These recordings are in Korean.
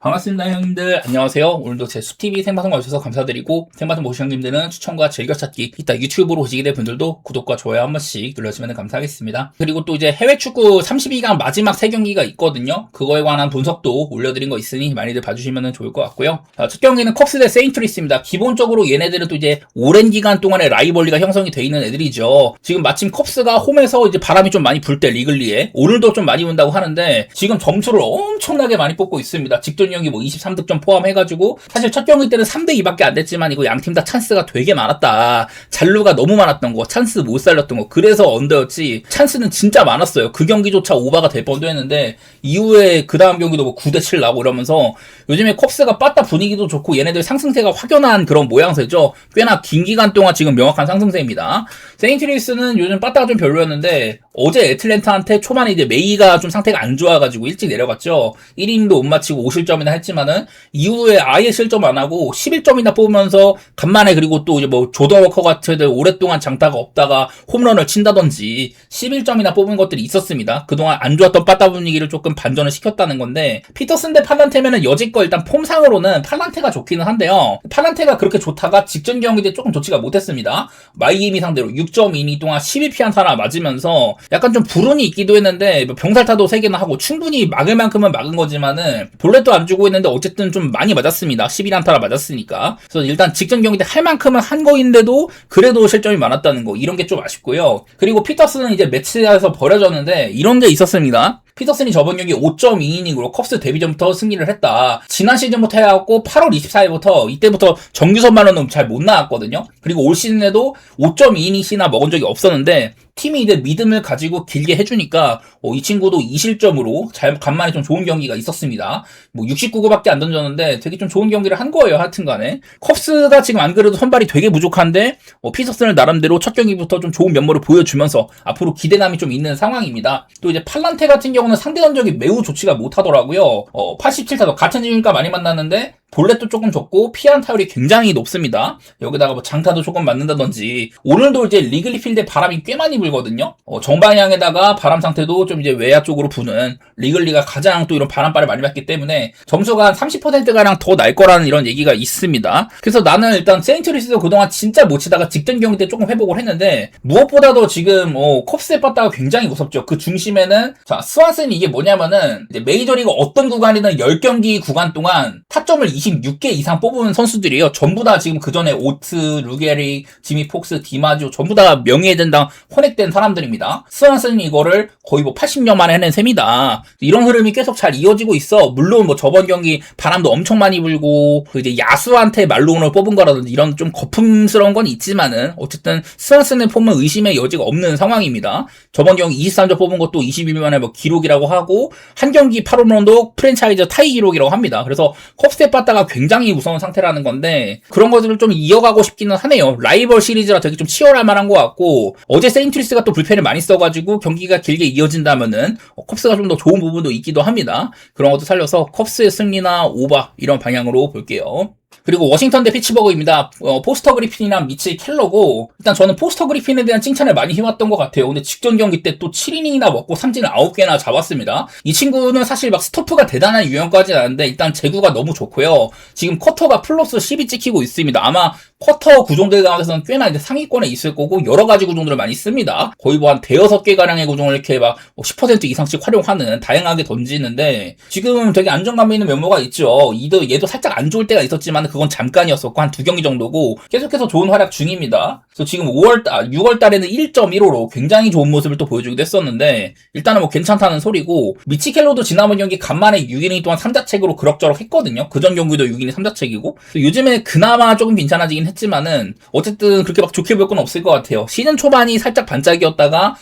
반갑습니다, 형님들. 안녕하세요. 오늘도 제 숲TV 생방송 와주셔서 감사드리고, 생방송 보신 형님들은 추천과 즐겨찾기, 이따 유튜브로 보시게 될 분들도 구독과 좋아요 한 번씩 눌러주시면 감사하겠습니다. 그리고 또 이제 해외 축구 32강 마지막 3경기가 있거든요. 그거에 관한 분석도 올려드린 거 있으니 많이들 봐주시면 좋을 것 같고요. 첫 경기는 컵스 대 세인트루이스입니다. 기본적으로 얘네들은 또 이제 오랜 기간 동안의 라이벌리가 형성이 돼 있는 애들이죠. 지금 마침 컵스가 홈에서 이제 바람이 좀 많이 불 때 리글리에, 오늘도 좀 많이 온다고 하는데, 지금 점수를 엄청나게 많이 뽑고 있습니다. 직전 경기 뭐 23득점 포함해가지고 사실 첫 경기 때는 3대2밖에 안 됐지만 이거 양팀 다 찬스가 되게 많았다. 잔루가 너무 많았던 거, 찬스 못 살렸던 거, 그래서 언더였지. 찬스는 진짜 많았어요. 그 경기조차 오버가 될 뻔도 했는데 이후에 그 다음 경기도 뭐 9대7 나고 이러면서 요즘에 컵스가 빠따 분위기도 좋고 얘네들 상승세가 확연한 그런 모양새죠. 꽤나 긴 기간 동안 지금 명확한 상승세입니다. 세인트루이스는 요즘 빠따가 좀 별로였는데 어제 애틀랜타한테 초반에 이제 메이가 좀 상태가 안 좋아가지고 일찍 내려갔죠. 1이닝도 못 마치고 5실점이나 했지만은 이후에 아예 실점 안 하고 11점이나 뽑으면서 간만에, 그리고 또 이제 뭐 조던 워커 같은 애들 오랫동안 장타가 없다가 홈런을 친다든지 11점이나 뽑은 것들이 있었습니다. 그동안 안 좋았던 빠따 분위기를 조금 반전을 시켰다는 건데, 피터슨 대 팔란테면은 여지껏 일단 폼상으로는 팔란테가 좋기는 한데요. 팔란테가 그렇게 좋다가 직전 경기 때 조금 좋지가 못했습니다. 마이애미 상대로 6.2이닝 동안 12피안타나 맞으면서 약간 좀 불운이 있기도 했는데, 병살타도 3개나 하고 충분히 막을 만큼은 막은 거지만은 볼넷도 안 주고 있는데 어쨌든 좀 많이 맞았습니다. 11안타나 맞았으니까. 그래서 일단 직전 경기 때 할 만큼은 한 거인데도 그래도 실점이 많았다는 거, 이런 게 좀 아쉽고요. 그리고 피터슨은 이제 매치에서 버려졌는데 이런 게 있었습니다. 피터슨이 저번 경기 5.2이닝으로 컵스 데뷔 전부터 승리를 했다. 지난 시즌부터 해갖고 8월 24일부터 이때부터 정규 선발로는 잘 못 나왔거든요. 그리고 올 시즌에도 5.2이닝씩이나 먹은 적이 없었는데 팀이 이제 믿음을 가지고 길게 해주니까 이 친구도 2실점으로 간만에 좀 좋은 경기가 있었습니다. 뭐 69구밖에 안 던졌는데 되게 좀 좋은 경기를 한 거예요. 하여튼간에 컵스가 지금 안 그래도 선발이 되게 부족한데 피터슨을 나름대로 첫 경기부터 좀 좋은 면모를 보여주면서 앞으로 기대감이 좀 있는 상황입니다. 또 이제 팔란테 같은 경우는 상대 전적이 매우 좋지가 못하더라고요. 87타도 같은 팀이니까 많이 만났는데 볼넷도 조금 적고 피안타율이 굉장히 높습니다. 여기다가 뭐 장타도 조금 맞는다든지, 오늘도 이제 리글리 필드에 바람이 꽤 많이 불거든요. 정방향에다가 바람 상태도 좀 이제 외야 쪽으로 부는, 리글리가 가장 또 이런 바람바를 많이 맞기 때문에 점수가 한 30%가량 더 날 거라는 이런 얘기가 있습니다. 그래서 나는 일단 세인트루이스도 그동안 진짜 못 치다가 직전 경기 때 조금 회복을 했는데, 무엇보다도 지금 컵스에 빠따가 굉장히 무섭죠. 그 중심에는 스완슨이 이게 뭐냐면은 이제 메이저리그 어떤 구간이든 10경기 구간 동안 타점을 26개 이상 뽑은 선수들이에요. 전부 다 지금 그 전에 오트, 루게리, 지미 폭스, 디마지오 전부 다 명예회전당 혼액된 사람들입니다. 스완슨이 이거를 거의 뭐 80년 만에 해낸 셈이다. 이런 흐름이 계속 잘 이어지고 있어. 물론 뭐 저번 경기 바람도 엄청 많이 불고 그 이제 야수한테 말로운을 뽑은 거라든지 이런 좀 거품스러운 건 있지만은 어쨌든 스완슨의 폼은 의심의 여지가 없는 상황입니다. 저번 경기 23점 뽑은 것도 21년 만에 뭐 기록이라고 하고, 한 경기 8홈런도 프랜차이즈 타이 기록이라고 합니다. 그래서 컵스에 빠따가 굉장히 무서운 상태라는 건데, 그런 것들을 좀 이어가고 싶기는 하네요. 라이벌 시리즈라 되게 좀 치열할 만한 것 같고, 어제 세인트루이스가 또 불펜을 많이 써가지고 경기가 길게 이어진다면은 컵스가 좀 더 좋은 부분도 있기도 합니다. 그런 것도 살려서 컵스의 승리나 오바 이런 방향으로 볼게요. 그리고 워싱턴 대 피츠버그입니다. 포스터 그리핀이랑 미치 켈러고, 일단 저는 포스터 그리핀에 대한 칭찬을 많이 해왔던 것 같아요. 근데 직전 경기 때 또 7이닝이나 먹고 삼진을 9개나 잡았습니다. 이 친구는 사실 막 스토프가 대단한 유형까지는 아닌데 일단 제구가 너무 좋고요. 지금 쿼터가 플러스 10이 찍히고 있습니다. 아마 쿼터 구종들 가운데서는 꽤나 이제 상위권에 있을 거고, 여러 가지 구종들을 많이 씁니다. 거의 뭐 한 대여섯 개 가량의 구종을 이렇게 막 10% 이상씩 활용하는, 다양하게 던지는데 지금 되게 안정감 있는 면모가 있죠. 얘도 살짝 안 좋을 때가 있었지만 그건 잠깐이었었고 한 2경기 정도고 계속해서 좋은 활약 중입니다. 그래서 지금 6월 달에는 1.15로 굉장히 좋은 모습을 또 보여주기도 했었는데 일단은 뭐 괜찮다는 소리고, 미치 켈러도 지난번 경기 간만에 6이닝 동안 3자책으로 그럭저럭 했거든요. 그전 경기도 6이닝 3자책이고, 요즘에 그나마 조금 괜찮아지긴 했지만은 어쨌든 그렇게 막 좋게 볼 건 없을 것 같아요. 시즌 초반이 살짝 반짝이었다가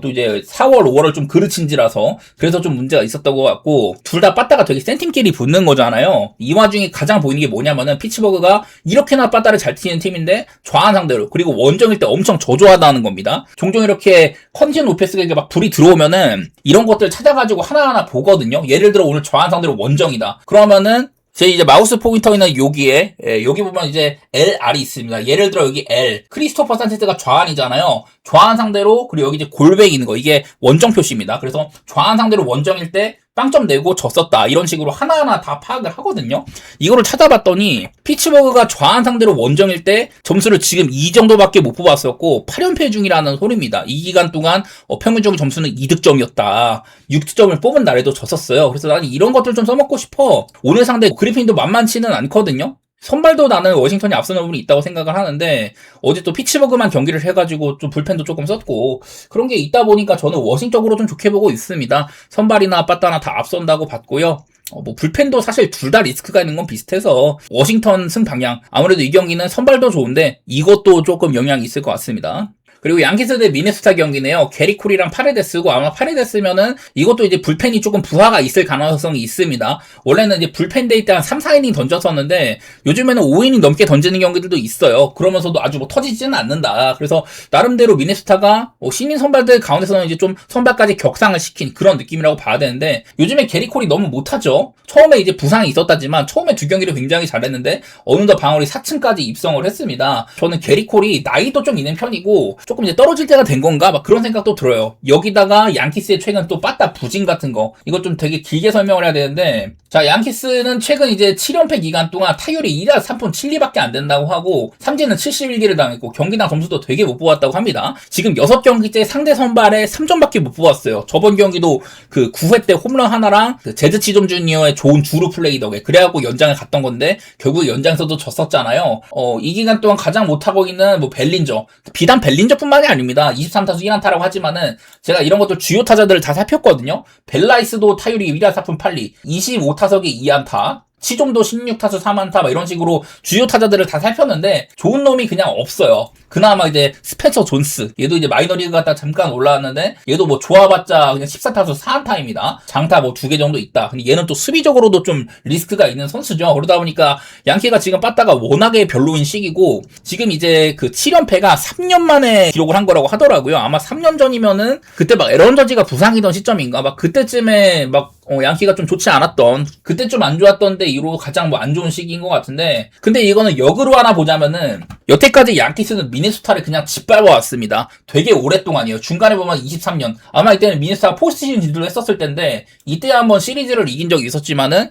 또 이제 4월 5월을 좀 그르친지라서 그래서 좀 문제가 있었던 것 같고, 둘 다 빠따가 되게 센 팀끼리 붙는 거잖아요. 이 와중에 가장 보이는 게 뭐냐면은 피츠버그가 이렇게나 빠따를 잘 튀는 팀인데 좌한 상대로, 그리고 원정일 때 엄청 저조하다는 겁니다. 종종 이렇게 컨디션 오페스가 막 불이 들어오면은 이런 것들 찾아가지고 하나하나 보거든요. 예를 들어 오늘 좌한 상대로 원정이다. 그러면은 제 이제 마우스 포인터는 여기에, 여기 보면 이제 LR이 있습니다. 예를 들어 여기 L, 크리스토퍼 산체스가 좌완이잖아요. 좌완 상대로, 그리고 여기 이제 골뱅이 있는 거, 이게 원정 표시입니다. 그래서 좌완 상대로 원정일 때 빵점 내고 졌었다, 이런 식으로 하나하나 다 파악을 하거든요. 이거를 찾아봤더니 피츠버그가 좌완 상대로 원정일 때 점수를 지금 이 정도밖에 못 뽑았었고 8연패 중이라는 소리입니다. 이 기간 동안 평균적인 점수는 2득점이었다. 6득점을 뽑은 날에도 졌었어요. 그래서 나는 이런 것들 좀 써먹고 싶어. 오늘 상대 그리핀도 만만치는 않거든요. 선발도 나는 워싱턴이 앞서는 부분이 있다고 생각을 하는데, 어제 또 피츠버그만 경기를 해가지고 좀 불펜도 조금 썼고, 그런 게 있다 보니까 저는 워싱턴으로 좀 좋게 보고 있습니다. 선발이나 빠따나 다 앞선다고 봤고요. 뭐 불펜도 사실 둘 다 리스크가 있는 건 비슷해서 워싱턴 승 방향, 아무래도 이 경기는 선발도 좋은데 이것도 조금 영향이 있을 것 같습니다. 그리고 양키스 대 미네소타 경기네요. 게리 콜이랑 파레데스고, 아마 파레데스면은 이것도 이제 불펜이 조금 부하가 있을 가능성이 있습니다. 원래는 이제 불펜 데이 때 한 3, 4이닝 던졌었는데 요즘에는 5이닝 넘게 던지는 경기들도 있어요. 그러면서도 아주 뭐 터지지는 않는다. 그래서 나름대로 미네소타가 신인 선발들 가운데서는 이제 좀 선발까지 격상을 시킨 그런 느낌이라고 봐야 되는데, 요즘에 게리 콜이 너무 못하죠. 처음에 이제 부상이 있었다지만 처음에 두 경기를 굉장히 잘했는데 어느덧 방어리 4층까지 입성을 했습니다. 저는 게리 콜이 나이도 좀 있는 편이고 조금 이제 떨어질 때가 된 건가 막 그런 생각도 들어요. 여기다가 양키스의 최근 또 빠따 부진 같은 거, 이거 좀 되게 길게 설명을 해야 되는데, 자, 양키스는 최근 이제 7연패 기간 동안 타율이 2할 3푼 7리밖에 안 된다고 하고 삼진은 71개를 당했고 경기당 점수도 되게 못 뽑았다고 합니다. 지금 6경기째 상대 선발에 3점밖에 못 뽑았어요. 저번 경기도 그 9회 때 홈런 하나랑 그 제드 치점 주니어의 좋은 주루 플레이 덕에 그래갖고 연장을 갔던 건데 결국 연장에서도 졌었잖아요. 이 기간 동안 가장 못하고 있는 뭐 벨린저, 비단 벨린저뿐만이 아닙니다. 23타수 1안타라고 하지만은 제가 이런 것들 주요 타자들을 다 살폈거든요. 벨라이스도 타율이 1할 4푼 8리, 25타석에 2안타, 치좀도 16타수 3안타, 이런 식으로 주요 타자들을 다 살폈는데 좋은 놈이 그냥 없어요. 그나마 이제 스펜서 존스, 얘도 이제 마이너리그 갔다 잠깐 올라왔는데 얘도 뭐 좋아봤자 그냥 14타수 4안타입니다. 장타 뭐 2개 정도 있다. 근데 얘는 또 수비적으로도 좀 리스크가 있는 선수죠. 그러다 보니까 양키가 지금 빠따가 워낙에 별로인 시기고, 지금 이제 그 7연패가 3년 만에 기록을 한 거라고 하더라고요. 아마 3년 전이면은 그때 막 에런 저지가 부상이던 시점인가, 막 그때쯤에 막 양키가 좀 좋지 않았던, 그때 좀 안 좋았던 데 이후로 가장 뭐 안 좋은 시기인 것 같은데, 근데 이거는 역으로 하나 보자면은 여태까지 양키스는 미네소타를 그냥 짓밟아왔습니다. 되게 오랫동안이에요. 중간에 보면 23년, 아마 이때는 미네소타가 포스트시즌 진출을 했었을 텐데 이때 한번 시리즈를 이긴 적이 있었지만은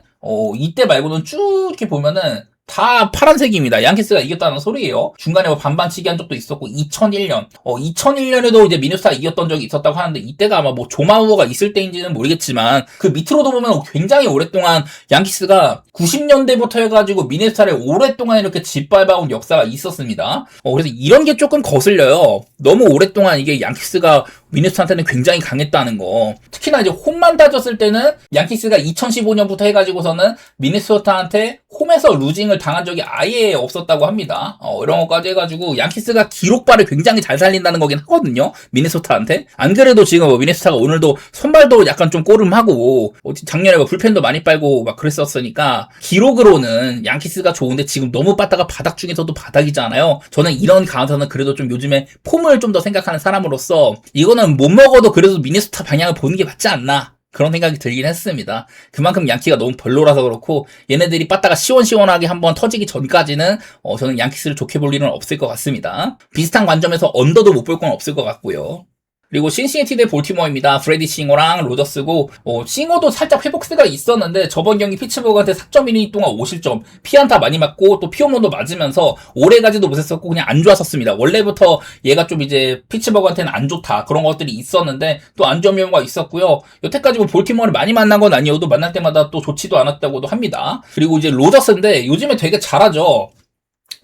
이때 말고는 쭉 이렇게 보면은 다 파란색입니다. 양키스가 이겼다는 소리예요. 중간에 뭐 반반치기 한 적도 있었고, 2001년 2001년에도 이제 미네소타가 이겼던 적이 있었다고 하는데 이때가 아마 뭐 조마우어가 있을 때인지는 모르겠지만 그 밑으로도 보면 굉장히 오랫동안 양키스가 90년대부터 해가지고 미네소타를 오랫동안 이렇게 짓밟아온 역사가 있었습니다. 그래서 이런 게 조금 거슬려요. 너무 오랫동안 이게 양키스가 미네소타한테는 굉장히 강했다는 거. 특히나 이제 홈만 따졌을 때는 양키스가 2015년부터 해가지고서는 미네소타한테 홈에서 루징을 당한 적이 아예 없었다고 합니다. 이런 것까지 해가지고 양키스가 기록발을 굉장히 잘 살린다는 거긴 하거든요. 미네소타한테. 안 그래도 지금 뭐 미네소타가 오늘도 선발도 약간 좀 꼬름하고 작년에 뭐 불펜도 많이 빨고 막 그랬었으니까 기록으로는 양키스가 좋은데 지금 너무 빠따가 바닥 중에서도 바닥이잖아요. 저는 이런 가운데서는 그래도 좀 요즘에 폼을 좀 더 생각하는 사람으로서 이거는 못 먹어도 그래도 미네소타 방향을 보는 게 맞지 않나, 그런 생각이 들긴 했습니다. 그만큼 양키가 너무 별로라서 그렇고, 얘네들이 빠따가 시원시원하게 한번 터지기 전까지는 저는 양키스를 좋게 볼 일은 없을 것 같습니다. 비슷한 관점에서 언더도 못 볼 건 없을 것 같고요. 그리고 신시내티 대 볼티모어입니다. 프레디 싱어랑 로저스고, 싱어도 살짝 회복세가 있었는데 저번 경기 피츠버그한테 4.1이닝 동안 5실점, 피안타 많이 맞고 또 피홈런도 맞으면서 오래가지도 못했었고 그냥 안 좋았었습니다. 원래부터 얘가 좀 이제 피츠버그한테는 안 좋다, 그런 것들이 있었는데 또 안 좋은 경우가 있었고요. 여태까지 뭐 볼티모어를 많이 만난 건 아니어도 만날 때마다 또 좋지도 않았다고도 합니다. 그리고 이제 로저스인데 요즘에 되게 잘하죠.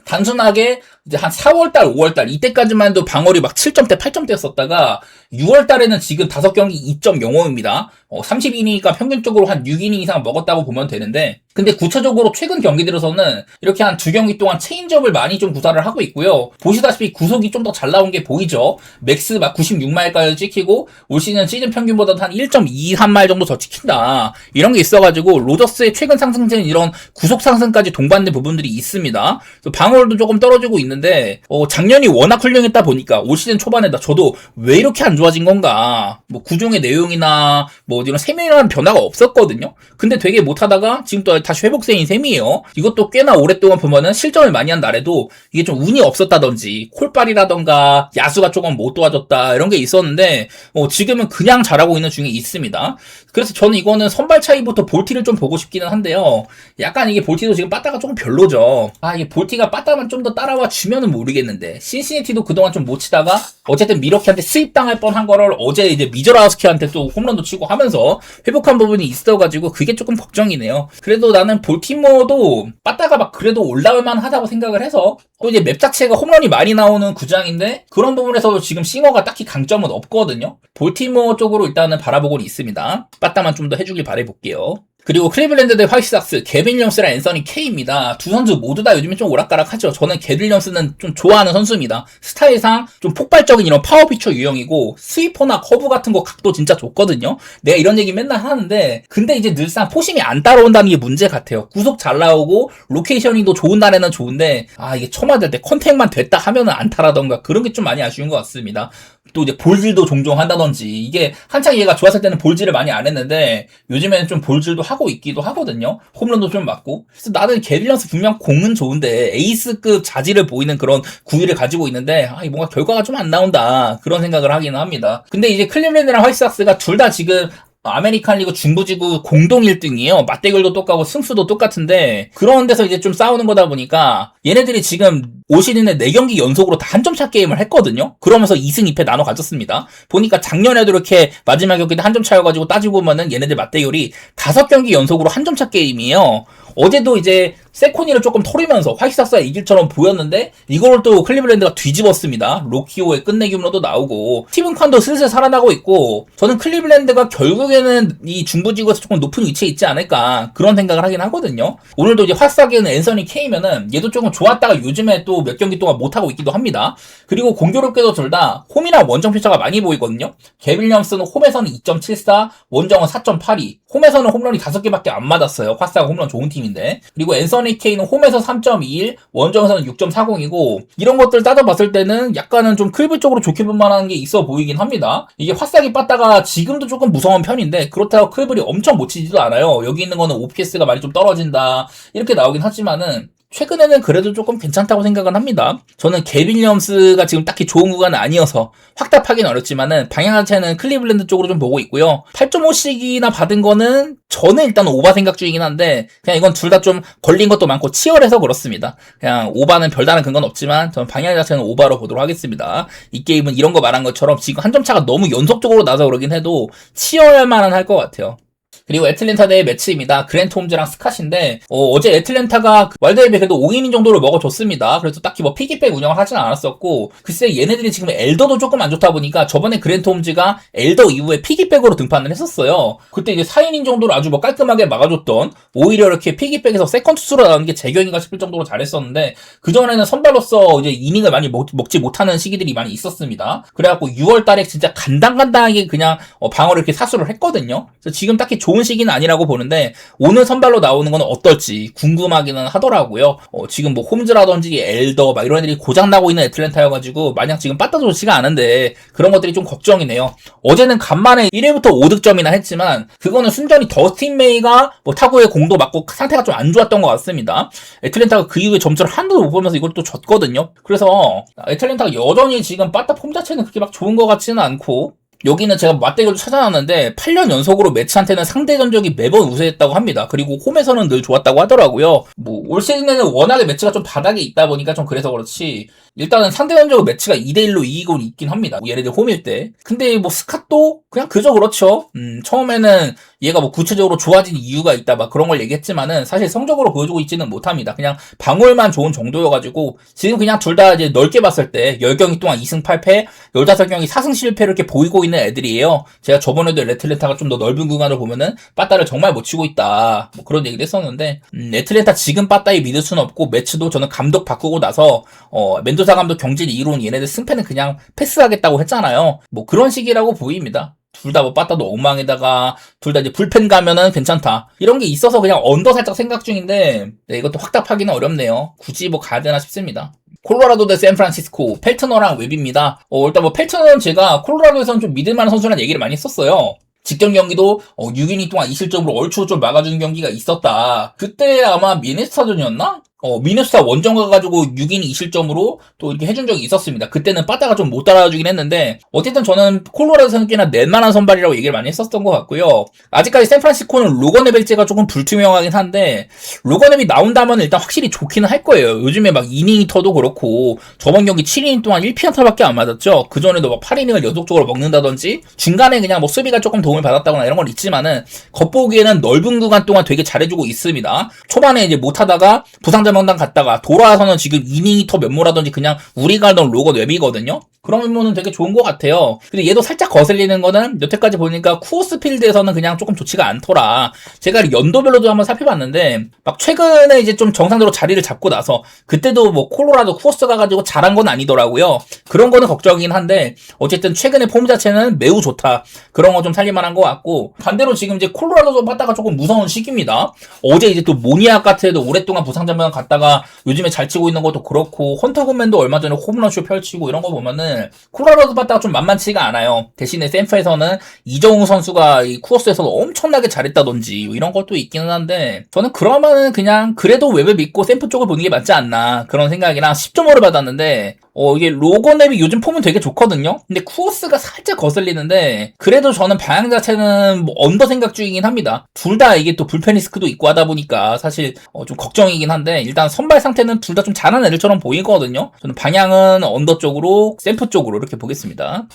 단순하게 이제 한 4월달, 5월달 이때까지만 해도 방어率막 7점대, 8점대였었다가 6월달에는 지금 5경기 2.05입니다. 30이니까 평균적으로 한 6이닝 이상 먹었다고 보면 되는데, 근데 구체적으로 최근 경기들에서는 이렇게 한 2경기 동안 체인지업을 많이 좀 구사를 하고 있고요. 보시다시피 구속이 좀 더 잘 나온 게 보이죠. 맥스 막 96마일까지 찍히고 올 시즌 평균보다 한 1.23마일 정도 더 찍힌다, 이런 게 있어가지고 로저스의 최근 상승세는 이런 구속 상승까지 동반된 부분들이 있습니다. 그래서 방어율도 조금 떨어지고 있는데 있는데 작년이 워낙 훌륭했다 보니까 올 시즌 초반에 저도 왜 이렇게 안 좋아진 건가, 뭐 구종의 내용이나 뭐 이런 세밀한 변화가 없었거든요. 근데 되게 못하다가 지금 또 다시 회복세인 셈이에요. 이것도 꽤나 오랫동안 보면은 실점을 많이 한 날에도 이게 좀 운이 없었다든지 콜빨이라던가 야수가 조금 못 도와줬다 이런 게 있었는데 지금은 그냥 잘하고 있는 중에 있습니다. 그래서 저는 이거는 선발 차이부터 볼티를 좀 보고 싶기는 한데요. 약간 이게 볼티도 지금 빠따가 조금 별로죠. 이게 볼티가 빠따만 좀 더 따라와 주면은 모르겠는데, 신시내티도 그동안 좀 못 치다가 어쨌든 미러키한테 스윕당할 뻔한 거를 어제 이제 미저라우스키한테 또 홈런도 치고 하면서 회복한 부분이 있어가지고 그게 조금 걱정이네요. 그래도 나는 볼티모어도 빠따가 막 그래도 올라올만 하다고 생각을 해서, 또 이제 맵 자체가 홈런이 많이 나오는 구장인데 그런 부분에서 지금 싱어가 딱히 강점은 없거든요. 볼티모어 쪽으로 일단은 바라보고는 있습니다. 빠따만 좀 더 해주길 바라볼게요. 그리고 클리블랜드 대 화이트삭스, 게빈 윌리엄스랑 앤서니 케이입니다. 두 선수 모두 다 요즘에 좀 오락가락하죠. 저는 게빈 윌리엄스는 좀 좋아하는 선수입니다. 스타일상 좀 폭발적인 이런 파워 피처 유형이고, 스위퍼나 커브 같은 거 각도 진짜 좋거든요. 내가 이런 얘기 맨날 하는데, 근데 이제 늘상 포심이 안 따라온다는 게 문제 같아요. 구속 잘 나오고 로케이션이 또 좋은 날에는 좋은데, 이게 처맞을 때 컨택만 됐다 하면은 안타라던가 그런 게 좀 많이 아쉬운 것 같습니다. 또 이제 볼질도 종종 한다든지, 이게 한창 얘가 좋았을 때는 볼질을 많이 안 했는데 요즘에는 좀 볼질도 하고 있기도 하거든요. 홈런도 좀 맞고. 그래서 나는 게빈 윌리엄스 분명 공은 좋은데 에이스급 자질을 보이는 그런 구위를 가지고 있는데 뭔가 결과가 좀 안 나온다, 그런 생각을 하기는 합니다. 근데 이제 클리블랜드랑 화이트삭스가 둘 다 지금 아메리칸 리그 중부지구 공동 1등이에요. 맞대결도 똑같고 승수도 똑같은데, 그런 데서 이제 좀 싸우는 거다 보니까 얘네들이 지금 올 시즌에 4경기 연속으로 다 한 점 차 게임을 했거든요. 그러면서 2승 2패 나눠 가졌습니다. 보니까 작년에도 이렇게 마지막 경기 때 한 점 차여가지고 따지고 보면은 얘네들 맞대결이 5경기 연속으로 한 점 차 게임이에요. 어제도 이제 세코니를 조금 털으면서 화이트삭스가 이길처럼 보였는데 이걸 또 클리블랜드가 뒤집었습니다. 로키오의 끝내기 홈런도 나오고 스티븐 칸도 슬슬 살아나고 있고, 저는 클리블랜드가 결국에는 이 중부지구에서 조금 높은 위치에 있지 않을까, 그런 생각을 하긴 하거든요. 오늘도 이제 화싹에는 앤서니 케이면은 얘도 조금 좋았다가 요즘에 또 몇 경기 동안 못하고 있기도 합니다. 그리고 공교롭게도 둘 다 홈이나 원정 피처가 많이 보이거든요. 게빈 윌리엄스는 홈에서는 2.74, 원정은 4.82, 홈에서는 홈런이 5개밖에 안 맞았어요. 화싹은 홈런 좋은 팀인데. 그리고 앤서니 케이는 홈에서 3.21, 원정에서는 6.40이고, 이런 것들 따져봤을 때는 약간은 좀 클브 쪽으로 좋게 볼 만한 게 있어 보이긴 합니다. 이게 화싹이 빠따가 지금도 조금 무서운 편인데 그렇다고 클브이 엄청 못 치지도 않아요. 여기 있는 거는 OPS가 많이 좀 떨어진다 이렇게 나오긴 하지만은 최근에는 그래도 조금 괜찮다고 생각은 합니다. 저는 게빈 윌리엄스가 지금 딱히 좋은 구간은 아니어서 확답하기는 어렵지만은 방향 자체는 클리블랜드 쪽으로 좀 보고 있고요. 8.5씩이나 받은 거는 저는 일단 오바 생각 중이긴 한데, 그냥 이건 둘 다 좀 걸린 것도 많고 치열해서 그렇습니다. 그냥 오바는 별다른 근거는 없지만 저는 방향 자체는 오바로 보도록 하겠습니다. 이 게임은 이런 거 말한 것처럼 지금 한 점 차가 너무 연속적으로 나서 그러긴 해도 치열할만은 할 것 같아요. 그리고 애틀랜타 대의 매치입니다. 그랜트 홈즈랑 스캇인데 어제 애틀랜타가 와일드웨이에 그래도 5이닝 정도를 먹어줬습니다. 그래서 딱히 뭐 피기백 운영을 하진 않았었고, 글쎄 얘네들이 지금 엘더도 조금 안 좋다 보니까 저번에 그랜트 홈즈가 엘더 이후에 피기백으로 등판을 했었어요. 그때 이제 4이닝 정도를 아주 뭐 깔끔하게 막아줬던, 오히려 이렇게 피기백에서 세컨 투수로 나오는 게 제격인가 싶을 정도로 잘했었는데, 그전에는 선발로서 이제 이닝을 많이 먹지 못하는 시기들이 많이 있었습니다. 그래갖고 6월 달에 진짜 간당간당하게 그냥 방어를 이렇게 사수를 했거든요. 그래서 지금 딱히 좋은 시기는 아니라고 보는데 오늘 선발로 나오는 건 어떨지 궁금하기는 하더라고요. 지금 뭐 홈즈라든지 엘더 막 이런 애들이 고장나고 있는 애틀랜타여가지고 마냥 지금 빠따 좋지가 않은데 그런 것들이 좀 걱정이네요. 어제는 간만에 1회부터 5득점이나 했지만 그거는 순전히 더스틴 메이가 뭐 타구에 공도 맞고 상태가 좀 안 좋았던 것 같습니다. 애틀랜타가 그 이후에 점수를 한도 못 보면서 이걸 또 졌거든요. 그래서 애틀랜타가 여전히 지금 빠따 폼 자체는 그렇게 막 좋은 것 같지는 않고, 여기는 제가 맞대결도 찾아놨는데 8년 연속으로 매치한테는 상대 전적이 매번 우세했다고 합니다. 그리고 홈에서는 늘 좋았다고 하더라고요. 뭐 올 시즌에는 워낙에 매치가 좀 바닥에 있다 보니까 좀 그래서 그렇지, 일단은 상대 전적으로 매치가 2대1로 이기고 있긴 합니다. 뭐 예를 들어 홈일 때. 근데 뭐 스캇도 그냥 그저 그렇죠. 처음에는 얘가 뭐 구체적으로 좋아진 이유가 있다 막 그런 걸 얘기했지만은 사실 성적으로 보여주고 있지는 못합니다. 그냥 방울만 좋은 정도여가지고 지금 그냥 둘 다 이제 넓게 봤을 때 10경기 동안 2승 8패, 15경기 4승 7패 이렇게 보이고 있는 애들이에요. 제가 저번에도 애틀랜타가 좀 더 넓은 구간을 보면은 빠따를 정말 못 치고 있다, 뭐 그런 얘기도 했었는데, 애틀랜타 지금 빠따에 믿을 수는 없고, 매치도 저는 감독 바꾸고 나서 멘도사 감독 경질 이론 얘네들 승패는 그냥 패스하겠다고 했잖아요. 뭐 그런 식이라고 보입니다. 둘 다 뭐 빠따도 엉망에다가 둘 다 이제 불펜 가면은 괜찮다 이런 게 있어서 그냥 언더 살짝 생각 중인데, 네, 이것도 확답하기는 어렵네요. 굳이 뭐 가야 되나 싶습니다. 콜로라도 대 샌프란시스코, 펠트너랑 웹입니다. 일단 뭐 펠트너는 제가 콜로라도에서는 좀 믿을만한 선수라는 얘기를 많이 했었어요. 직전 경기도 6이닝 동안 2실점으로 얼추 좀 막아주는 경기가 있었다. 그때 아마 미네소타전이었나? 미네소타 원정 가가지고 6이닝 2실점으로 또 이렇게 해준 적이 있었습니다. 그때는 빠따가 좀 못 따라주긴 했는데 어쨌든 저는 콜로라도 선수나 낼만한 선발이라고 얘기를 많이 했었던 것 같고요. 아직까지 샌프란시스코는 로건 앱일제가 조금 불투명하긴 한데 로건 앱이 나온다면 일단 확실히 좋기는 할 거예요. 요즘에 막 이닝터도 그렇고 저번 경기 7이닝 동안 1피안타밖에 안 맞았죠. 그전에도 막 8이닝을 연속적으로 먹는다든지 중간에 그냥 뭐 수비가 조금 도움을 받았다거나 이런 건 있지만은 겉보기에는 넓은 구간 동안 되게 잘해주고 있습니다. 초반에 이제 못하다가 부상자 명단 갔다가 돌아와서는 지금 이닝터 면모라든지 그냥 우리가 알던 로건 웹이거든요. 그런 면모는 되게 좋은 것 같아요. 근데 얘도 살짝 거슬리는 거는 여태까지 보니까 쿠어스 필드에서는 그냥 조금 좋지가 않더라. 제가 연도별로도 한번 살펴봤는데 막 최근에 이제 좀 정상적으로 자리를 잡고 나서 그때도 뭐 콜로라도 쿠어스 가가지고 잘한 건 아니더라고요. 그런 거는 걱정이긴 한데 어쨌든 최근에 폼 자체는 매우 좋다. 그런 거 좀 살릴만한 것 같고 반대로 지금 이제 콜로라도 받다가 조금 무서운 시기입니다. 어제 이제 또 모니악 같아도 오랫동안 부상자만 갔다가 요즘에 잘 치고 있는 것도 그렇고 헌터 굿맨도 얼마 전에 홈런쇼 펼치고 이런 거 보면은 콜로라도 받다가 좀 만만치가 않아요. 대신에 샌프에서는 이정우 선수가 이 쿠어스에서도 엄청나게 잘했다든지 이런 것도 있기는 한데 저는 그러면은 그냥 그래도 웹을 믿고 샌프 쪽을 보는 게 맞지 않나 그런 생각이랑 10.5를 받았는데 이게 로건 앱이 요즘 폼은 되게 좋거든요. 근데 쿠어스가 살짝 거슬리는데 그래도 저는 방향 자체는 뭐 언더 생각 중이긴 합니다. 둘 다 이게 또 불펜 리스크도 있고 하다 보니까 사실 좀 걱정이긴 한데 일단 선발 상태는 둘 다 좀 잘하는 애들처럼 보이거든요. 저는 방향은 언더 쪽으로 샌프 쪽으로 이렇게 보겠습니다.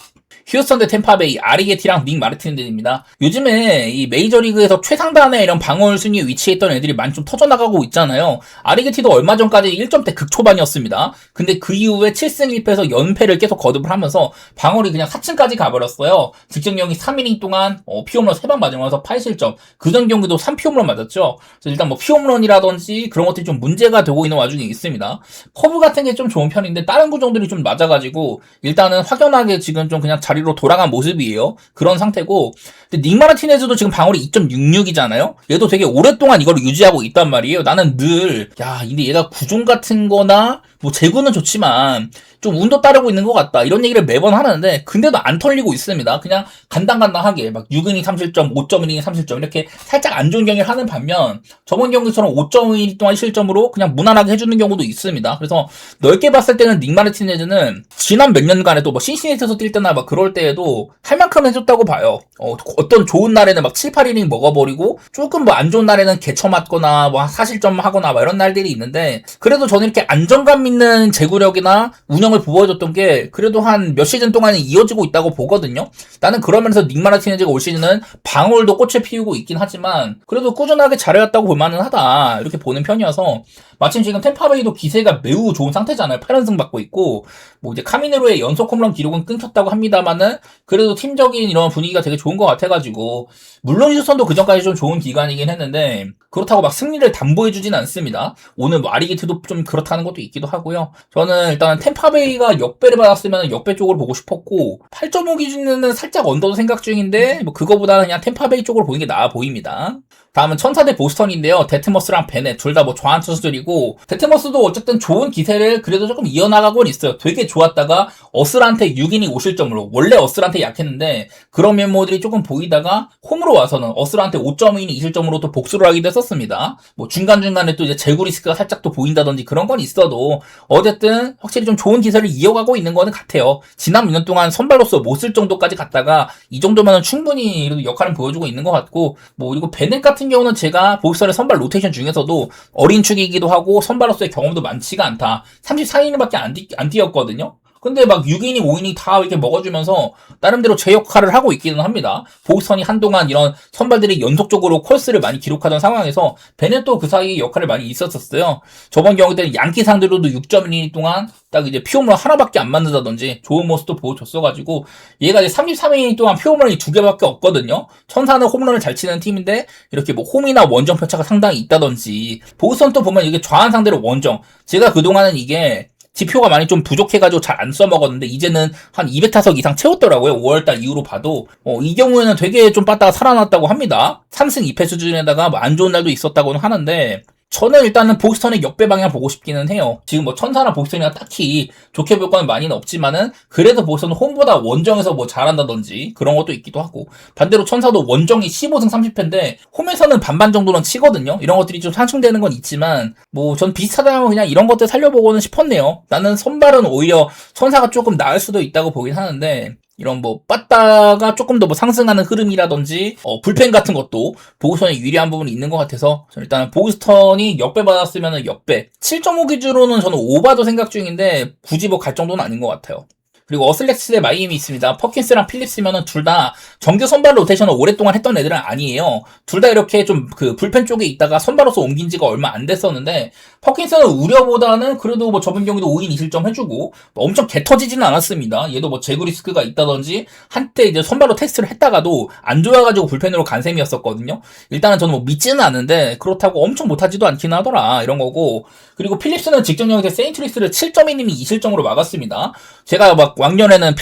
휴스턴 대 템파베이, 아리게티랑 닉 마르티네즈입니다. 요즘에 이 메이저리그에서 최상단의 이런 방어율 순위에 위치해 있던 애들이 많이 좀 터져나가고 있잖아요. 아리게티도 얼마 전까지 1점대 극초반이었습니다. 근데 그 이후에 7승 1패에서 연패를 계속 거듭을 하면서 방어율이 그냥 4층까지 가버렸어요. 직전 경기 3이닝 동안 피홈런 3방 맞으면서 8실점. 그전 경기도 3피홈런 맞았죠. 그래서 일단 뭐 피홈런이라든지 그런 것들이 좀 문제가 되고 있는 와중에 있습니다. 커브 같은 게 좀 좋은 편인데 다른 구종들이 좀 맞아가지고 일단은 확연하게 지금 좀 그냥 자리로 돌아간 모습이에요. 그런 상태고 근데 닉 마르티네즈도 지금 방어율이 2.66이잖아요. 얘도 되게 오랫동안 이걸 유지하고 있단 말이에요. 나는 늘 근데 얘가 구종 같은 거나 뭐 제구는 좋지만 좀 운도 따르고 있는 것 같다 이런 얘기를 매번 하는데 근데도 안 털리고 있습니다. 그냥 간당간당하게 막 6이닝 3실점 5.1이닝 3실점 이렇게 살짝 안 좋은 경기를 하는 반면 저번 경기처럼 5.2이닝 동안 실점으로 그냥 무난하게 해주는 경우도 있습니다. 그래서 넓게 봤을 때는 닉 마르티네즈는 지난 몇 년간에도 뭐 신시내티에서 뛸 때나 막 그럴 때에도 할 만큼 해줬다고 봐요. 어떤 좋은 날에는 막 7, 8이닝 먹어버리고 조금 뭐 안 좋은 날에는 개쳐 맞거나 뭐 4실점 하거나 막 이런 날들이 있는데 그래도 저는 이렇게 안정감 있는 제구력이나 운영을 보여줬던 게 그래도 한 몇 시즌 동안은 이어지고 있다고 보거든요. 나는 그러면서 닉 마르티네즈가 올 시즌은 방울도 꽃을 피우고 있긴 하지만 그래도 꾸준하게 잘해왔다고 볼만은 하다 이렇게 보는 편이어서 마침 지금 템파베이도 기세가 매우 좋은 상태잖아요. 8연승 받고 있고 뭐 이제 카미네로의 연속 홈런 기록은 끊겼다고 합니다만은 그래도 팀적인 이런 분위기가 되게 좋은 것 같아가지고 물론 휴스턴도 그전까지 좀 좋은 기간이긴 했는데 그렇다고 막 승리를 담보해주진 않습니다. 오늘 뭐 아리게티도 좀 그렇다는 것도 있기도 하고요. 저는 일단 템파베이가 역배를 받았으면 역배 쪽으로 보고 싶었고 8.5 기준에는 살짝 언더도 생각 중인데 뭐 그거보다는 그냥 템파베이 쪽으로 보는 게 나아 보입니다. 다음은 천사 대 보스턴인데요. 데트머스랑 베넷 둘 다 뭐 좋아하는 투수들이고 데트머스도 어쨌든 좋은 기세를 그래도 조금 이어나가곤 있어요. 되게 좋았다가 어슬한테 6이닝 5실점으로 원래 어슬한테 약했는데 그런 면모들이 조금 보이다가 홈으로 와서는 어슬한테 5.2이닝 2실점으로 또 복수를 하기도 했었습니다. 뭐 중간중간에 또 이제 제구 리스크가 살짝 또 보인다든지 그런 건 있어도 어쨌든 확실히 좀 좋은 기세를 이어가고 있는 거는 같아요. 지난 몇 년 동안 선발로서 못 쓸 정도까지 갔다가 이 정도면 충분히 역할은 보여주고 있는 것 같고 뭐 그리고 베넷 같은 경우는 제가 보스턴의 선발 로테이션 중에서도 어린 축이기도 하고 선발로서의 경험도 많지가 않다. 34이닝밖에 안 뛰었거든요. 근데 막 6이닝, 5이닝 다 이렇게 먹어주면서 나름대로 제 역할을 하고 있기는 합니다. 보스턴이 한동안 이런 선발들이 연속적으로 콜스를 많이 기록하던 상황에서 베넷도 그 사이에 역할을 많이 있었어요. 저번 경기 때는 양키 상대로도 6.1이닝 동안 딱 이제 피홈런 하나밖에 안 맞는다든지 좋은 모습도 보여줬어가지고 얘가 이제 33이닝 동안 피홈런이 2개밖에 없거든요. 천사는 홈런을 잘 치는 팀인데 이렇게 뭐 홈이나 원정 편차가 상당히 있다든지 보스턴 또 보면 이게 좌한 상대로 원정 제가 그동안은 이게 지표가 많이 좀 부족해가지고 잘 안 써먹었는데 이제는 한 200타석 이상 채웠더라고요. 5월달 이후로 봐도 이 경우에는 되게 좀 빠따가 살아났다고 합니다. 3승 2패 수준에다가 뭐 안 좋은 날도 있었다고는 하는데 저는 일단은 보스턴의 역배 방향 보고 싶기는 해요. 지금 뭐 천사나 보스턴이나 딱히 좋게 볼 건 많이는 없지만은 그래도 보스턴은 홈보다 원정에서 뭐 잘한다든지 그런 것도 있기도 하고, 반대로 천사도 원정이 15승 30패인데 홈에서는 반반 정도는 치거든요. 이런 것들이 좀 상충되는 건 있지만 뭐 전 비슷하다면 그냥 이런 것들 살려보고는 싶었네요. 나는 선발은 오히려 천사가 조금 나을 수도 있다고 보긴 하는데, 이런 뭐 빠따가 조금 더 뭐 상승하는 흐름이라든지 불펜 같은 것도 보스턴에 유리한 부분이 있는 것 같아서 일단 보스턴이 역배 받았으면 역배 7.5 기준으로는 저는 오바도 생각 중인데 굳이 뭐 갈 정도는 아닌 것 같아요. 그리고 어슬렉스 대 마이애미 있습니다. 퍼킨스랑 필립스면은 둘 다 정규 선발 로테이션을 오랫동안 했던 애들은 아니에요. 둘 다 이렇게 좀 그 불펜 쪽에 있다가 선발로서 옮긴 지가 얼마 안 됐었는데, 퍼킨스는 우려보다는 그래도 뭐 저번 경기도 5인 2실점 해주고 엄청 개 터지지는 않았습니다. 얘도 뭐 제구 리스크가 있다든지 한때 이제 선발로 테스트를 했다가도 안 좋아가지고 불펜으로 간 셈이었었거든요. 일단은 저는 뭐 믿지는 않는데 그렇다고 엄청 못하지도 않긴 하더라, 이런 거고. 그리고 필립스는 직전 경기 때 세인트루이스를 7.1님이 2실점으로 막았습니다. 제가 막 왕년에는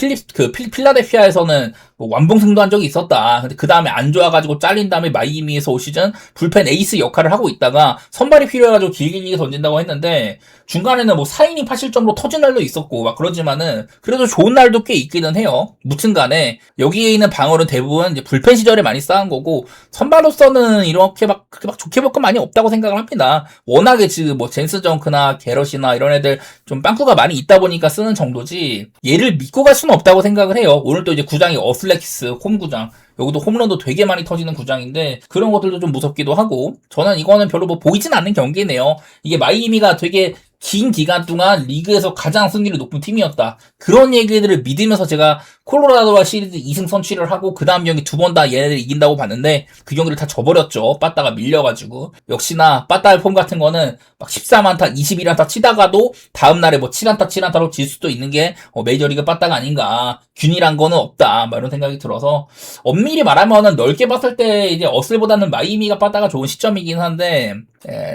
필라델피아에서는 뭐 완봉승도 한 적이 있었다. 근데 그 다음에 안 좋아가지고 잘린 다음에 마이애미에서 올 시즌 불펜 에이스 역할을 하고 있다가 선발이 필요해가지고 길게 던진다고 했는데, 중간에는 뭐 4이닝 8실점으로 터진 날도 있었고 막 그러지만은 그래도 좋은 날도 꽤 있기는 해요. 무튼간에 여기에 있는 방어는 대부분 이제 불펜 시절에 많이 쌓은 거고, 선발로서는 이렇게 막 좋게 볼 건 많이 없다고 생각을 합니다. 워낙에 지금 뭐 젠스 정크나 게럿이나 이런 애들 좀 빵꾸가 많이 있다 보니까 쓰는 정도지 얘를 믿고 갈 수는 없다고 생각을 해요. 오늘 또 이제 구장이 어슬렉스 홈구장, 여기도 홈런도 되게 많이 터지는 구장인데 그런 것들도 좀 무섭기도 하고, 저는 이거는 별로 뭐 보이진 않는 경기네요. 이게 마이애미가 되게 긴 기간 동안 리그에서 가장 승률이 높은 팀이었다, 그런 얘기들을 믿으면서 제가 콜로라도와 시리즈 2승 선취를 하고 그 다음 경기 두 번 다 얘네들이 이긴다고 봤는데 그 경기를 다 져버렸죠. 빠따가 밀려가지고. 역시나 빠따의 폼 같은 거는 막 14안타 21안타 치다가도 다음날에 뭐 7안타 7안타로 질 수도 있는 게 메이저리그 빠따가 아닌가, 균이란 거는 없다, 막 이런 생각이 들어서, 엄밀히 말하면은 넓게 봤을 때 이제 어슬보다는 마이애미가 빠따가 좋은 시점이긴 한데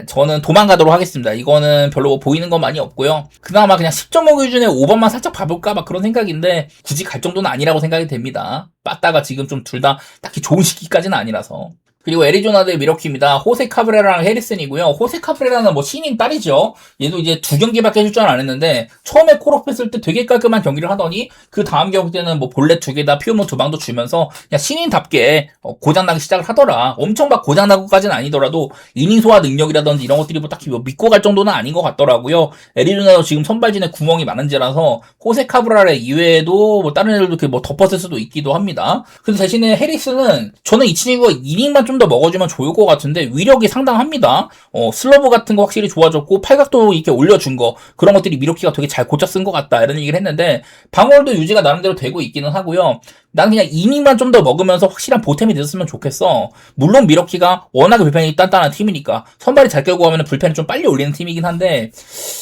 저는 도망가도록 하겠습니다. 이거는 별로 뭐 보이는 건 많이 없고요. 그나마 그냥 10.5 기준에 5번만 살짝 봐볼까 막 그런 생각인데 굳이 갈 정도는 아니라고 생각이 됩니다. 빠따가 지금 좀 둘 다 딱히 좋은 시기까지는 아니라서. 그리고 애리조나 대 미러키입니다. 호세 카브레라랑 해리슨이고요. 호세 카브레라는 뭐 신인 딸이죠. 얘도 이제 2경기밖에 출전 안 했는데 처음에 콜업 했을 때 되게 깔끔한 경기를 하더니 그 다음 경기 때는 뭐 볼넷 2개다 피오모 2방도 주면서 그냥 신인답게 고장나기 시작을 하더라. 엄청 막 고장나고까지는 아니더라도 이닝 소화 능력이라든지 이런 것들이 뭐 딱히 뭐 믿고 갈 정도는 아닌 것 같더라고요. 애리조나도 지금 선발진에 구멍이 많은지라서 호세 카브레라 이외에도 뭐 다른 애들도 그 뭐 덮었을 수도 있기도 합니다. 근데 대신에 해리슨은 저는 이 친구가 이닝만 좀 더 먹어주면 좋을 것 같은데 위력이 상당합니다. 슬러브 같은 거 확실히 좋아졌고 팔각도 이렇게 올려준 거, 그런 것들이 미러키가 되게 잘 고쳐 쓴 것 같다, 이런 얘기를 했는데 방어도 유지가 나름대로 되고 있기는 하고요. 난 그냥 이닝만 좀 더 먹으면서 확실한 보탬이 됐으면 좋겠어. 물론 미러키가 워낙에 불펜이 단단한 팀이니까 선발이 잘 끌고 가면 불펜을 좀 빨리 올리는 팀이긴 한데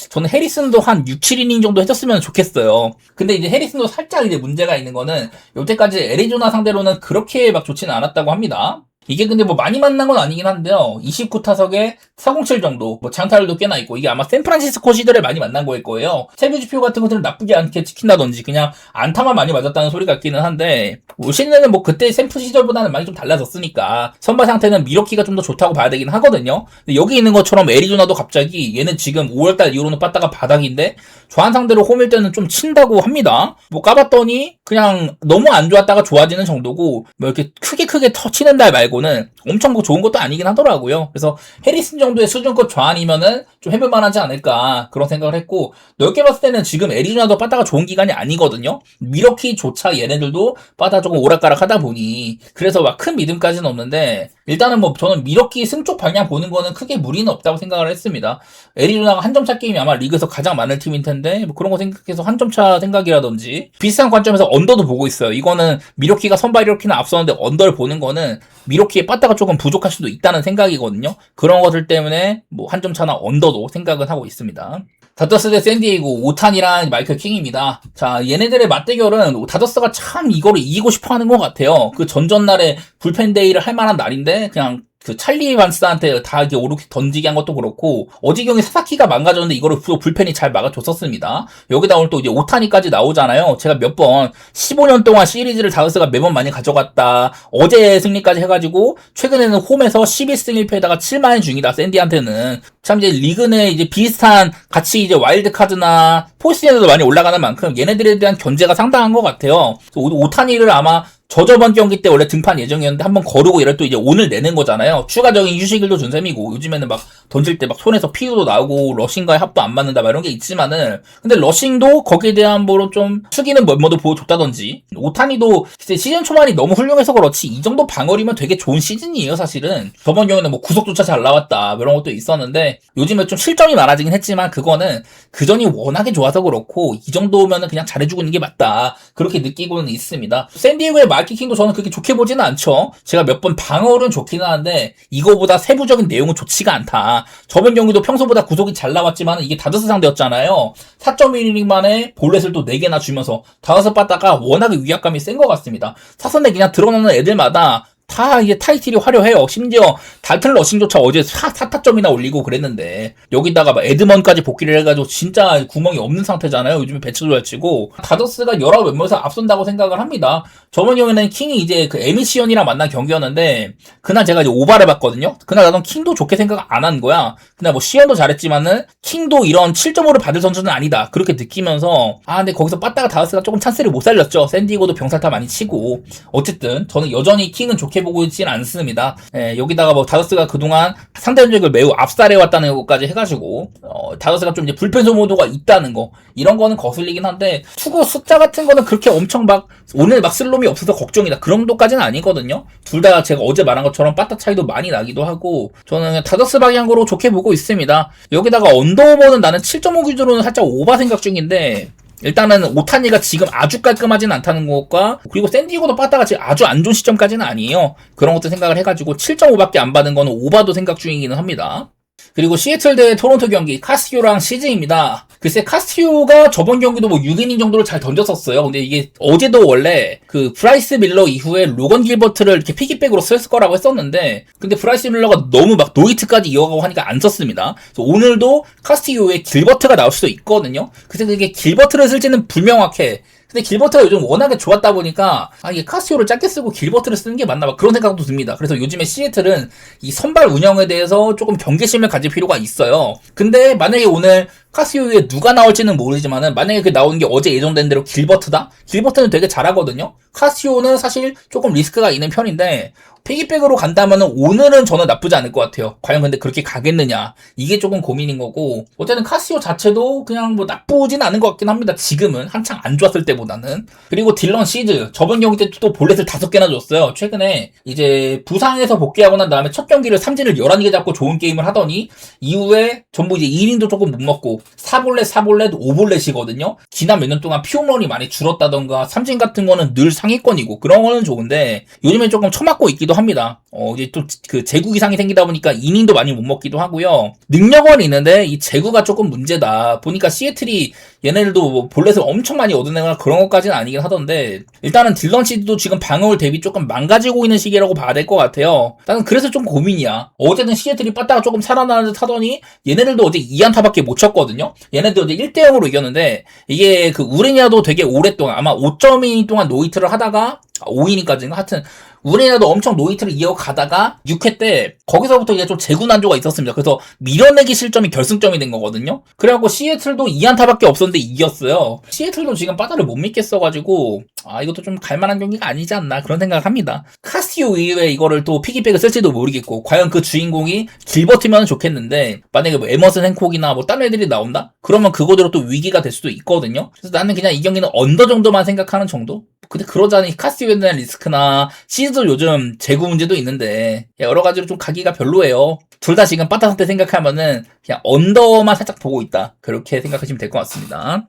저는 해리슨도 한 6, 7이닝 정도 해줬으면 좋겠어요. 근데 이제 해리슨도 살짝 이제 문제가 있는 거는 여태까지 애리조나 상대로는 그렇게 막 좋지는 않았다고 합니다. 이게 근데 뭐 많이 만난 건 아니긴 한데요. 29타석에 407 정도, 뭐 장타율도 꽤나 있고, 이게 아마 샌프란시스코 시절에 많이 만난 거일 거예요. 세부 지표 같은 것들은 나쁘지 않게 지킨다든지 그냥 안타만 많이 맞았다는 소리 같기는 한데, 올 시즌에는 뭐 그때 샌프 시절보다는 많이 좀 달라졌으니까 선발 상태는 미러키가 좀 더 좋다고 봐야 되긴 하거든요. 근데 여기 있는 것처럼 애리조나도 갑자기 얘는 지금 5월달 이후로는 빠따가 바닥인데 좌한 상대로 홈일 때는 좀 친다고 합니다. 뭐 까봤더니 그냥 너무 안 좋았다가 좋아지는 정도고, 뭐 이렇게 크게 터치는 달 말고는 엄청 뭐 좋은 것도 아니긴 하더라고요. 그래서 해리슨 정도의 수준급 좌안이면은 좀 해볼만 하지 않을까, 그런 생각을 했고, 넓게 봤을 때는 지금 애리조나도 빠따가 좋은 기간이 아니거든요. 미러키조차 얘네들도 빠따 조금 오락가락 하다 보니 그래서 막 큰 믿음까지는 없는데, 일단은 뭐 저는 미러키 승쪽 방향 보는 거는 크게 무리는 없다고 생각을 했습니다. 애리조나가 한 점 차 게임이 아마 리그에서 가장 많을 팀일 텐데 뭐 그런 거 생각해서 한 점 차 생각이라든지 비슷한 관점에서 언더도 보고 있어요. 이거는 미러키가 선발 이렇게나 앞서는데 언더를 보는 거는 미러키의 빠따가 조금 부족할 수도 있다는 생각이거든요. 그런 것들 때문에 뭐 한 점 차나 언더도 생각은 하고 있습니다. 다저스 대 샌디에이고, 오탄이랑 마이클 킹입니다. 자, 얘네들의 맞대결은 다저스가 참 이거를 이기고 싶어 하는 것 같아요. 그 전전날에 불펜데이를 할 만한 날인데 그냥 그 찰리 반스한테 다 이렇게 오르키 던지게 한 것도 그렇고 어지경이 사사키가 망가졌는데 이거를 불펜이 잘 막아줬었습니다. 여기다 오늘 또 이제 오타니까지 나오잖아요. 제가 몇 번 15년 동안 시리즈를 다저스가 매번 많이 가져갔다. 어제 승리까지 해가지고 최근에는 홈에서 12승 1패에다가 7만원 중이다. 샌디한테는 참 이제 리그 내 이제 비슷한 같이 이제 와일드카드나 포스트에도 많이 올라가는 만큼 얘네들에 대한 견제가 상당한 것 같아요. 오타니를 아마 저저번 경기 때 원래 등판 예정이었는데 한번 거르고 이럴 또 이제 오늘 내는 거잖아요. 추가적인 휴식일도 준 셈이고 요즘에는 막 던질 때 막 손에서 피우도 나오고 러싱과의 합도 안 맞는다 막 이런 게 있지만은 근데 러싱도 거기에 대한 뭐로 좀 숙이는 면모도 보여줬다든지 오타니도 시즌 초반이 너무 훌륭해서 그렇지 이 정도 방어리면 되게 좋은 시즌이에요 사실은. 저번 경우에는 뭐 구속조차 잘 나왔다 이런 것도 있었는데 요즘에 좀 실점이 많아지긴 했지만 그거는 그전이 워낙에 좋아서 그렇고 이 정도면은 그냥 잘해주고 있는 게 맞다 그렇게 느끼고는 있습니다. 샌디에고의 마이키킹도 저는 그렇게 좋게 보지는 않죠. 제가 몇 번 방어는 좋기는 한데 이거보다 세부적인 내용은 좋지가 않다. 저번 경기도 평소보다 구속이 잘 나왔지만 이게 다저스 상대였잖아요. 4.1이닝 만에 볼넷을 또 4개나 주면서 다저스 빠따가 워낙에 위압감이 센 것 같습니다. 사선에 그냥 들어놓는 애들마다 다 이게 타이틀이 화려해요. 심지어 달튼 러싱조차 어제 4타점이나 올리고 그랬는데 여기다가 막 에드먼까지 복귀를 해가지고 진짜 구멍이 없는 상태잖아요. 요즘에 배치도 잘 치고 다저스가 여러 면모에서 앞선다고 생각을 합니다. 저번 경우에는 킹이 이제 그 에미시언이랑 만난 경기였는데 그날 제가 이제 오바를 봤거든요. 그날 나는 킹도 좋게 생각 안 한 거야. 그날 뭐 시언도 잘했지만은 킹도 이런 7.5를 받을 선수는 아니다. 그렇게 느끼면서 근데 거기서 빠따가 다저스가 조금 찬스를 못 살렸죠. 샌디에고도 병살타 많이 치고 어쨌든 저는 여전히 킹은 좋게 보고 있지는 않습니다. 여기다가 뭐 다저스가 그동안 상대 전적을 매우 압살해왔다는 것까지 해가지고 다저스가 좀 이제 불펜 소모도가 있다는 거 이런 거는 거슬리긴 한데 투구 숫자 같은 거는 그렇게 엄청 막 오늘 막 쓸 놈이 없어서 걱정이다 그런 정도까지는 아니거든요. 둘 다 제가 어제 말한 것처럼 빠따 차이도 많이 나기도 하고 저는 다저스 방향으로 좋게 보고 있습니다. 여기다가 언더오버는 나는 7.5 기준으로는 살짝 오바 생각 중인데 일단은 오타니가 지금 아주 깔끔하진 않다는 것과 그리고 샌디에고도 빠따가 지금 아주 안 좋은 시점까지는 아니에요. 그런 것도 생각을 해가지고 7.5밖에 안 받은 거는 오바도 생각 중이기는 합니다. 그리고 시애틀 대 토론토 경기 카스티오랑 시즈입니다. 글쎄 카스티오가 저번 경기도 뭐 6이닝 정도를 잘 던졌었어요. 근데 이게 어제도 원래 그 브라이스 밀러 이후에 로건 길버트를 이렇게 피기백으로 쓸 거라고 했었는데 근데 브라이스 밀러가 너무 막 노히트까지 이어가고 하니까 안 썼습니다. 그래서 오늘도 카스티오에 길버트가 나올 수도 있거든요. 그래서 그게 길버트를 쓸지는 불명확해. 근데 길버트가 요즘 워낙에 좋았다 보니까 이게 카스티오를 짧게 쓰고 길버트를 쓰는 게 맞나 봐 그런 생각도 듭니다. 그래서 요즘에 시애틀은 이 선발 운영에 대해서 조금 경계심을 가질 필요가 있어요. 근데 만약에 오늘 카스티오에 누가 나올지는 모르지만은 만약에 그 나오는 게 어제 예정된 대로 길버트다? 길버트는 되게 잘하거든요. 카스티오는 사실 조금 리스크가 있는 편인데 피기백으로 간다면은 오늘은 저는 나쁘지 않을 것 같아요. 과연 근데 그렇게 가겠느냐 이게 조금 고민인 거고 어쨌든 카시오 자체도 그냥 뭐 나쁘진 않은 것 같긴 합니다. 지금은 한창 안 좋았을 때보다는. 그리고 딜런 시즈 저번 경기 때 또 볼넷을 5개나 줬어요. 최근에 이제 부상에서 복귀하고 난 다음에 첫 경기를 삼진을 11개 잡고 좋은 게임을 하더니 이후에 전부 이제 2이닝도 조금 못 먹고 4볼넷 5볼넷이거든요. 지난 몇 년 동안 피홈런이 많이 줄었다던가 삼진 같은 거는 늘 상위권이고 그런 거는 좋은데 요즘에 조금 처맞고 있기도 합니다. 이제 또 그 제구 이상이 생기다 보니까 이닝도 많이 못 먹기도 하고요. 능력은 있는데 이 제구가 조금 문제다. 보니까 시애틀이 얘네들도 뭐 볼넷을 엄청 많이 얻어내거나 그런 것까지는 아니긴 하던데 일단은 딜런 시드도 지금 방어울 대비 조금 망가지고 있는 시기라고 봐야 될 것 같아요. 나는 그래서 좀 고민이야. 어제는 시애틀이 빠따가 조금 살아나는 듯 하더니 얘네들도 어제 2안타밖에 못 쳤거든요. 얘네들 어제 1대0으로 이겼는데 이게 그 우레냐도 되게 오랫동안 아마 5.2인 동안 노히트를 하다가 5이닝까지인가 하여튼 우리나라도 엄청 노히트를 이어가다가 6회 때 거기서부터 이제 좀 재구난조가 있었습니다. 그래서 밀어내기 실점이 결승점이 된 거거든요. 그래갖고 시애틀도 2안타밖에 없었는데 이겼어요. 시애틀도 지금 빠따를 못 믿겠어가지고 이것도 좀 갈만한 경기가 아니지 않나 그런 생각을 합니다. 카시오 이후에 이거를 또 피기백을 쓸지도 모르겠고 과연 그 주인공이 길버트면 좋겠는데 만약에 뭐 에머슨 행콕이나 뭐 다른 애들이 나온다? 그러면 그거대로 또 위기가 될 수도 있거든요. 그래서 나는 그냥 이 경기는 언더 정도만 생각하는 정도? 근데 그러자니 카스티오에 대한 리스크나 시즈도 요즘 재구 문제도 있는데 여러 가지로 좀 가기가 별로예요. 둘 다 지금 빠따 상태 생각하면은 그냥 언더만 살짝 보고 있다. 그렇게 생각하시면 될 것 같습니다.